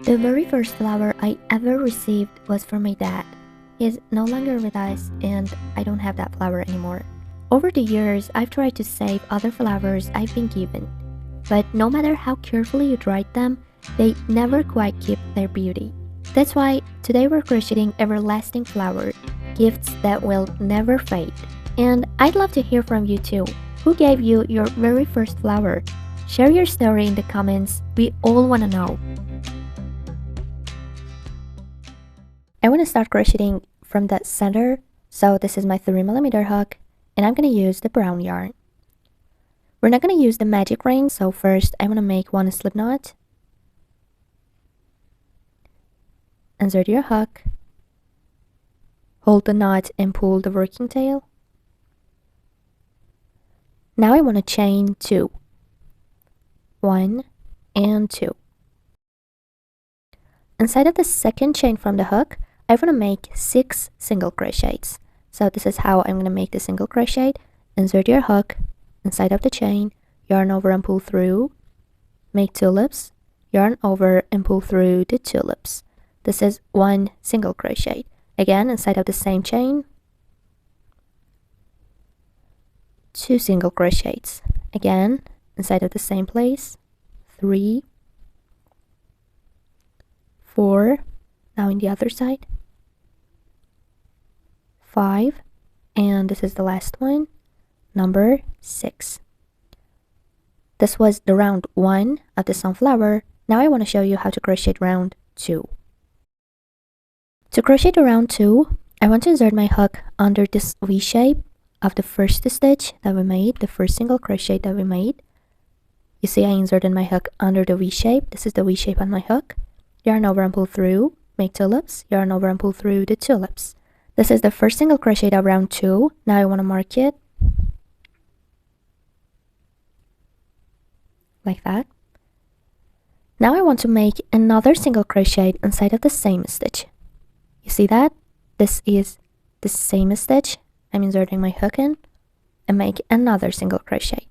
The very first flower I ever received was from my dad. He is no longer with us and I don't have that flower anymore. Over the years, I've tried to save other flowers I've been given, but no matter how carefully you dried them, they never quite keep their beauty. That's why today we're crocheting everlasting flower, gifts that will never fade. And I'd love to hear from you too. Who gave you your very first flower? Share your story in the comments. We all want to know. I want to start crocheting from the center, so this is my 3mm hook, and I'm going to use the brown yarn. We're not going to use the magic ring, so first I want to make one slip knot. Insert your hook, hold the knot and pull the working tail. Now I want to chain 2. 1 and 2. Inside of the second chain from the hook, I want to make 6 single crochets. So this is how I'm going to make the single crochet. Insert your hook inside of the chain, yarn over and pull through, make 2 loops, yarn over and pull through the 2 loops. This is 1 single crochet. Again, inside of the same chain, 2 single crochets. Again, inside of the same place, 3, 4, now in the other side, 5, and this is the last one, number 6. This was the round 1 of the sunflower. Now I want to show you how to crochet round 2. To crochet the round 2, I want to insert my hook under this V shape of the first stitch that we made, the first single crochet that we made. You see I inserted my hook under the V shape. This is the V shape on my hook. Yarn over and pull through, make 2 loops, yarn over and pull through the 2 loops. This is the first single crochet of round 2. Now I want to mark it like that. Now I want to make another single crochet inside of the same stitch. You see that? This is the same stitch. I'm inserting my hook in and make another single crochet.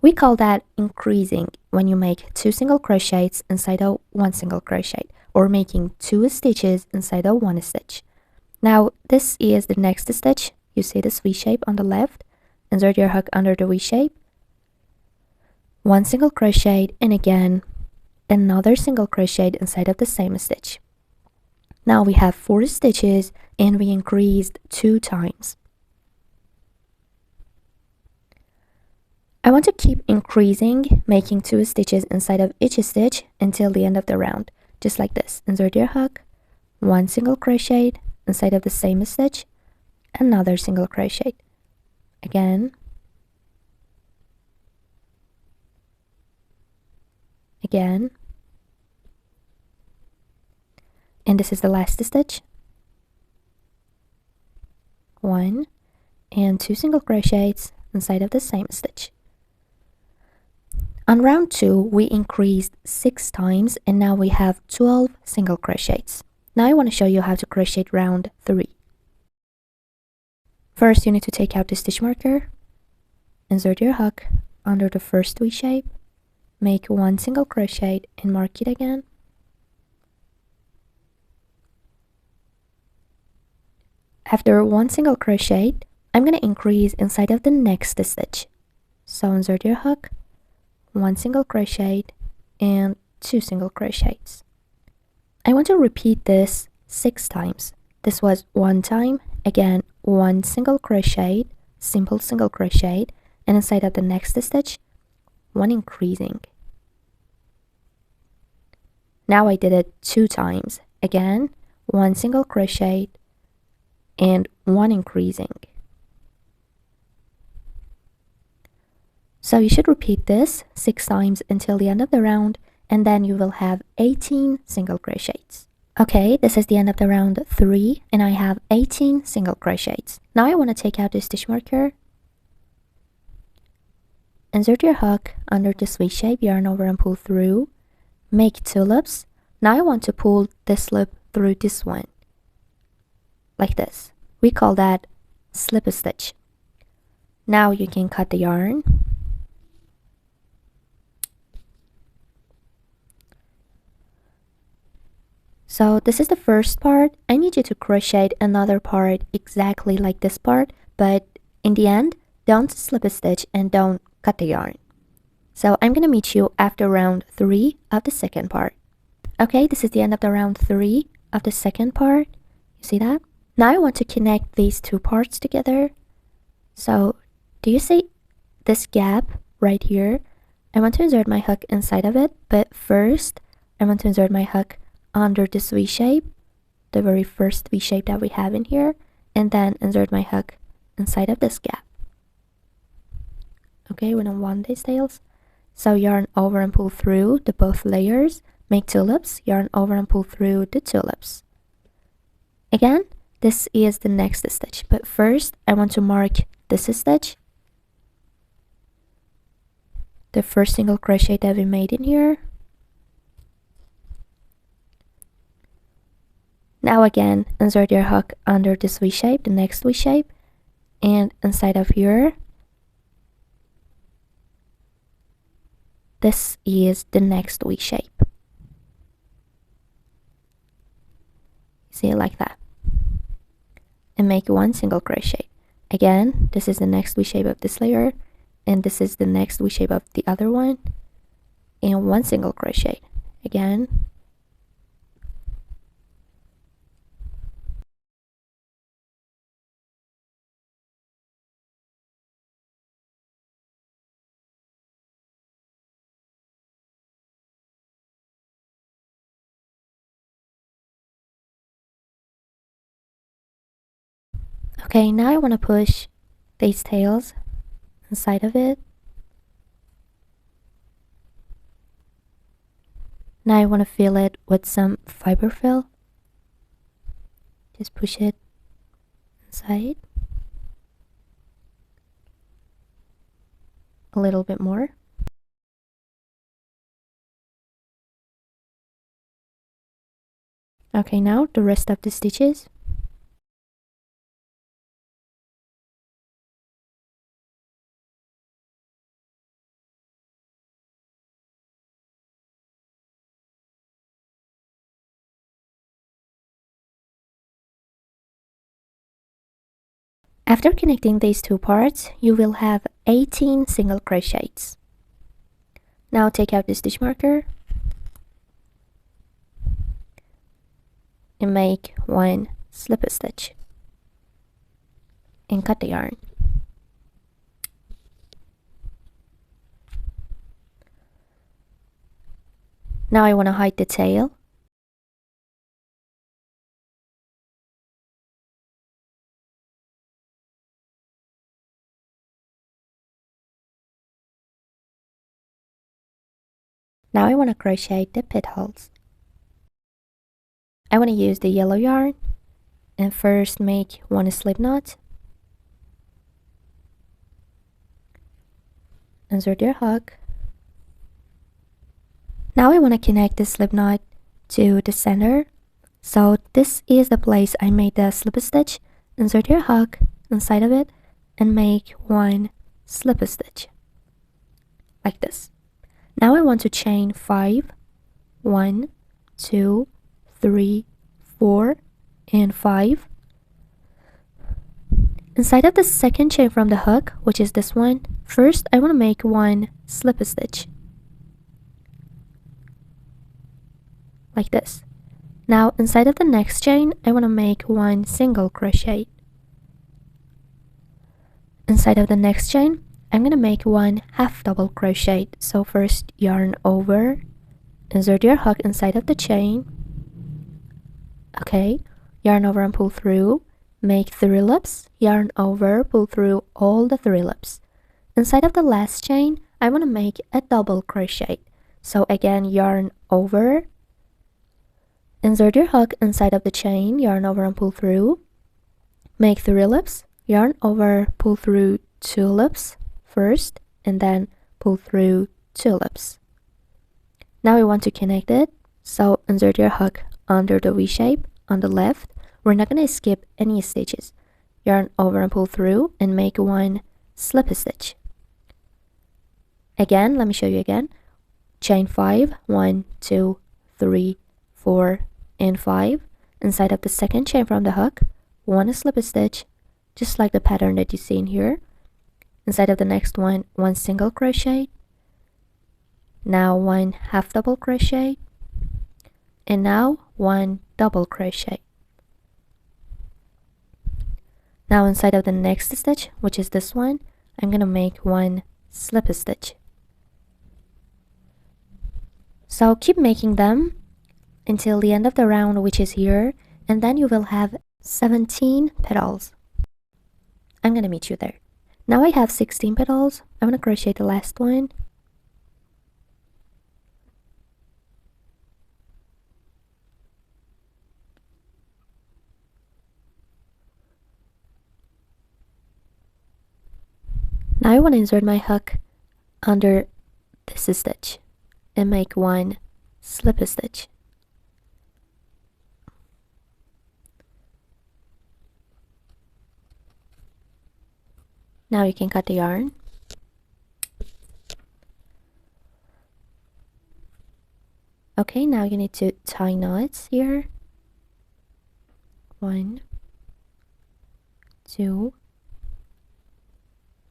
We call that increasing when you make 2 single crochets inside of 1 single crochet, or making 2 stitches inside of 1 stitch. Now this is the next stitch. You see this V shape on the left. Insert your hook under the V shape, 1 single crochet, and again another single crochet inside of the same stitch. Now we have 4 stitches and we increased 2 times. I want to keep increasing, making 2 stitches inside of each stitch until the end of the round, just like this. Insert your hook, 1 single crochet inside of the same stitch, another single crochet. Again, again, and this is the last stitch. 1 and 2 single crochets inside of the same stitch. On round 2, we increased 6 times and now we have 12 single crochets. Now I want to show you how to crochet round 3. First, you need to take out the stitch marker, insert your hook under the first V shape, make 1 single crochet and mark it again. After 1 single crochet, I'm going to increase inside of the next stitch. So insert your hook, 1 single crochet and 2 single crochets. I want to repeat this 6 times. This was 1 time, again 1 single crochet, simple single crochet, and inside of the next stitch, 1 increasing. Now I did it 2 times. Again, 1 single crochet and 1 increasing. So you should repeat this 6 times until the end of the round, and then you will have 18 single crochets. Okay, this is the end of the round 3 and I have 18 single crochets. Now I want to take out the stitch marker, insert your hook under this V shape, yarn over and pull through, make 2 loops. Now I want to pull this loop through this one, like this. We call that slip stitch. Now you can cut the yarn. So this is the first part. I need you to crochet another part exactly like this part, but in the end, don't slip a stitch and don't cut the yarn. So I'm gonna meet you after round 3 of the second part. Okay, this is the end of the round 3 of the second part. You see that? Now I want to connect these two parts together. So do you see this gap right here? I want to insert my hook inside of it, but first I want to insert my hook under this V shape, the very first V shape that we have in here, and then insert my hook inside of this gap. Okay, we don't want these tails. So yarn over and pull through the both layers, make 2 loops, yarn over and pull through the 2 loops. Again, this is the next stitch, but first I want to mark this stitch, the first single crochet that we made in here. Now again, insert your hook under this V shape, the next V shape, and inside of here, this is the next V shape. See it like that. And make 1 single crochet. Again, this is the next V shape of this layer, and this is the next V shape of the other one, and 1 single crochet. Again, okay, now I want to push these tails inside of it. Now I want to fill it with some fiber fill. Just push it inside a little bit more. Okay, now the rest of the stitches. After connecting these two parts, you will have 18 single crochets. Now take out the stitch marker and make 1 slip stitch and cut the yarn. Now I want to hide the tail. Now I want to crochet the petals. I want to use the yellow yarn and first make 1 slip knot. Insert your hook. Now I want to connect the slip knot to the center. So this is the place I made the slip stitch. Insert your hook inside of it and make 1 slip stitch like this. Now I want to chain 5, 1, 2, 3, 4, and 5. Inside of the second chain from the hook, which is this one, first I want to make 1 slip stitch like this. Now inside of the next chain, I want to make 1 single crochet. Inside of the next chain, I'm going to make 1 half double crochet. So first yarn over, insert your hook inside of the chain. Okay, yarn over and pull through, make 3 loops, yarn over, pull through all the 3 loops. Inside of the last chain, I want to make a double crochet. So again, yarn over, insert your hook inside of the chain, yarn over and pull through, make 3 loops, yarn over, pull through 2 loops first, and then pull through 2 loops. Now we want to connect it, so insert your hook under the V shape on the left. We're not going to skip any stitches. Yarn over and pull through and make 1 slip stitch. Again, let me show you again. Chain 5, 1, 2, 3, 4, and 5. Inside of the second chain from the hook, 1 slip stitch, just like the pattern that you see in here. Inside of the next one, 1 single crochet, now 1 half double crochet, and now 1 double crochet. Now inside of the next stitch, which is this one, I'm gonna make 1 slip stitch. So keep making them until the end of the round, which is here, and then you will have 17 petals. I'm gonna meet you there. Now I have 16 petals. I'm gonna crochet the last one. Now I want to insert my hook under this stitch and make 1 slip stitch. Now you can cut the yarn. Okay, now you need to tie knots here. 1, 2,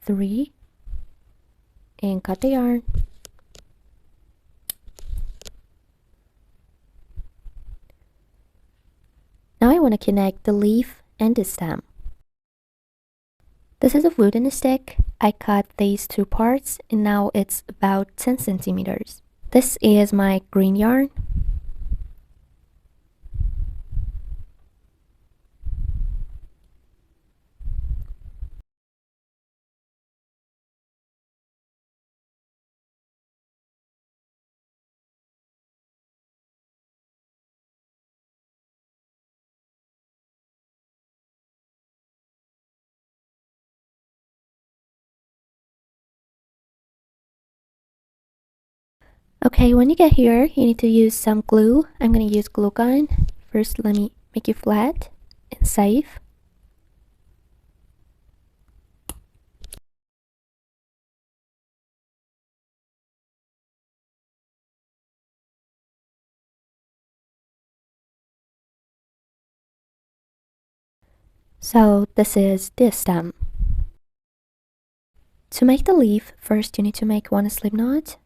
3, and cut the yarn. Now I want to connect the leaf and the stem. This is a wooden stick. I cut these 2 parts and now it's about 10 centimeters. This is my green yarn. Okay, when you get here, you need to use some glue. I'm going to use glue gun. First, let me make it flat and safe. So this is the stem. To make the leaf, first you need to make 1 slip knot.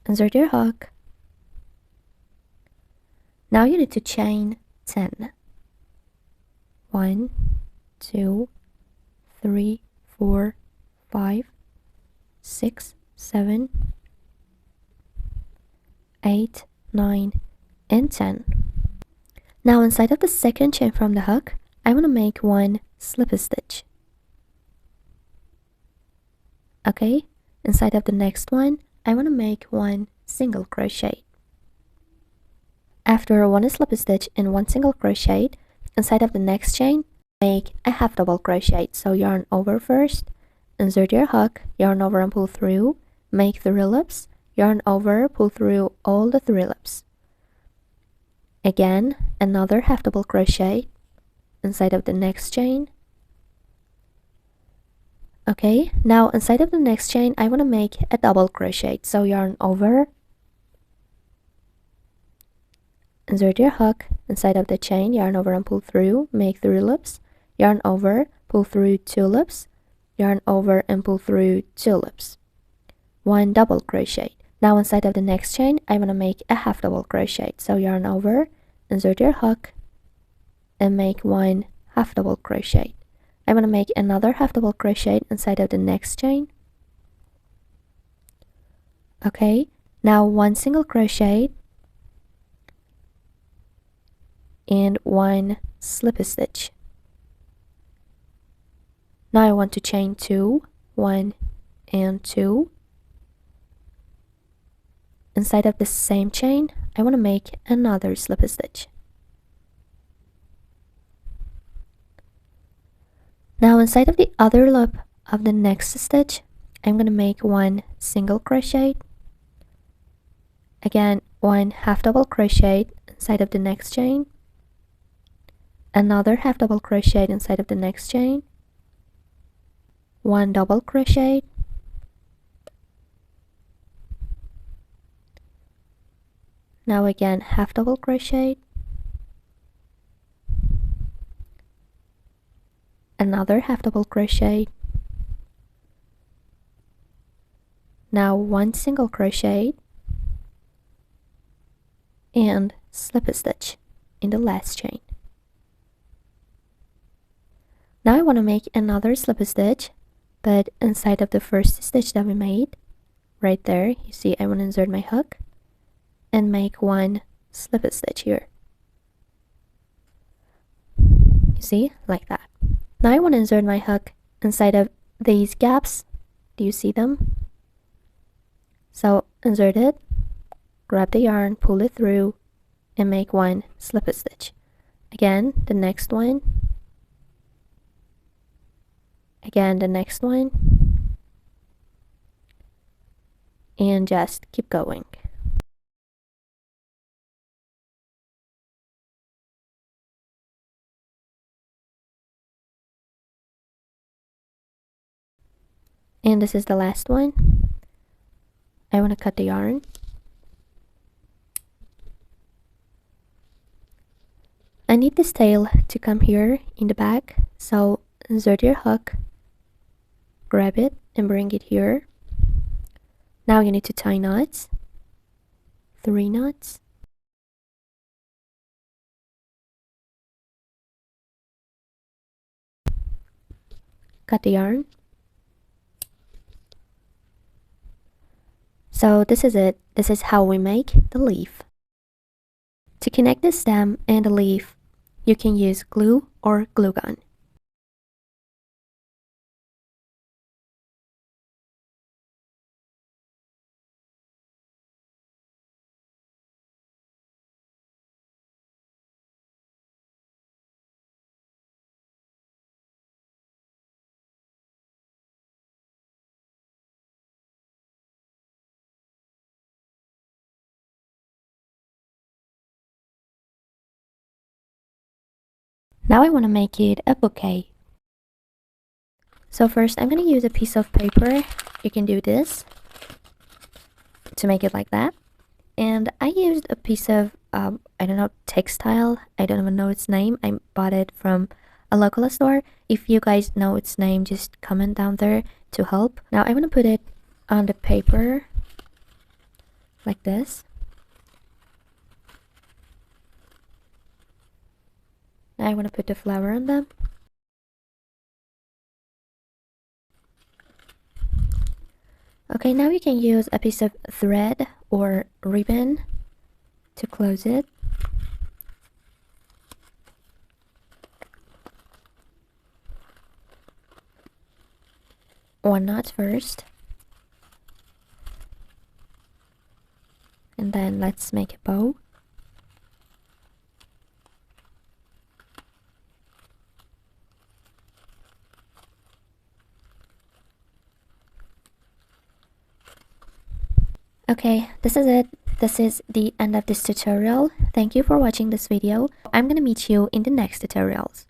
Insert your hook. Now you need to chain 10. 1, 2, 3, 4, 5, 6, 7, 8, 9, and 10. Now inside of the second chain from the hook, I want to make 1 slip stitch. Okay, inside of the next one, I want to make 1 single crochet. After 1 slip stitch and 1 single crochet, inside of the next chain, make a half double crochet. So yarn over first, insert your hook, yarn over and pull through, make 3 loops, yarn over, pull through all the 3 loops. Again, another half double crochet inside of the next chain. Okay, now inside of the next chain, I want to make a double crochet. So yarn over, insert your hook inside of the chain, yarn over and pull through, make 3 loops, yarn over, pull through 2 loops, yarn over and pull through 2 loops. 1 double crochet. Now inside of the next chain, I want to make a half double crochet. So yarn over, insert your hook, and make 1 half double crochet. I'm going to make another half double crochet inside of the next chain. Okay, now 1 single crochet and 1 slip stitch. Now I want to chain 2, 1 and 2. Inside of the same chain, I want to make another slip stitch. Now inside of the other loop of the next stitch, I'm going to make 1 single crochet. Again, 1 half double crochet inside of the next chain. Another half double crochet inside of the next chain. 1 double crochet. Now again, half double crochet, another half double crochet, now one single crochet, and slip a stitch in the last chain. Now I want to make another slip a stitch, but inside of the first stitch that we made, right there, you see I want to insert my hook and make one slip a stitch here. You see, like that. Now I want to insert my hook inside of these gaps. Do you see them? So insert it, grab the yarn, pull it through, and make one slip a stitch. Again, the next one. Again, the next one. And just keep going. And this is the last one. I want to cut the yarn. I need this tail to come here in the back, so insert your hook, grab it and bring it here. Now you need to tie knots, 3 knots. Cut the yarn. So this is it. This is how we make the leaf. To connect the stem and the leaf, you can use glue or glue gun. Now I want to make it a bouquet. So first I'm going to use a piece of paper. You can do this to make it like that. And I used a piece of, I don't know, textile. I don't even know its name. I bought it from a local store. If you guys know its name, just comment down there to help. Now I want to put it on the paper like this. Now I want to put the flower on them. Okay, now you can use a piece of thread or ribbon to close it. One knot first. And then let's make a bow. Okay, this is it. This is the end of this tutorial. Thank you for watching this video. I'm gonna meet you in the next tutorials.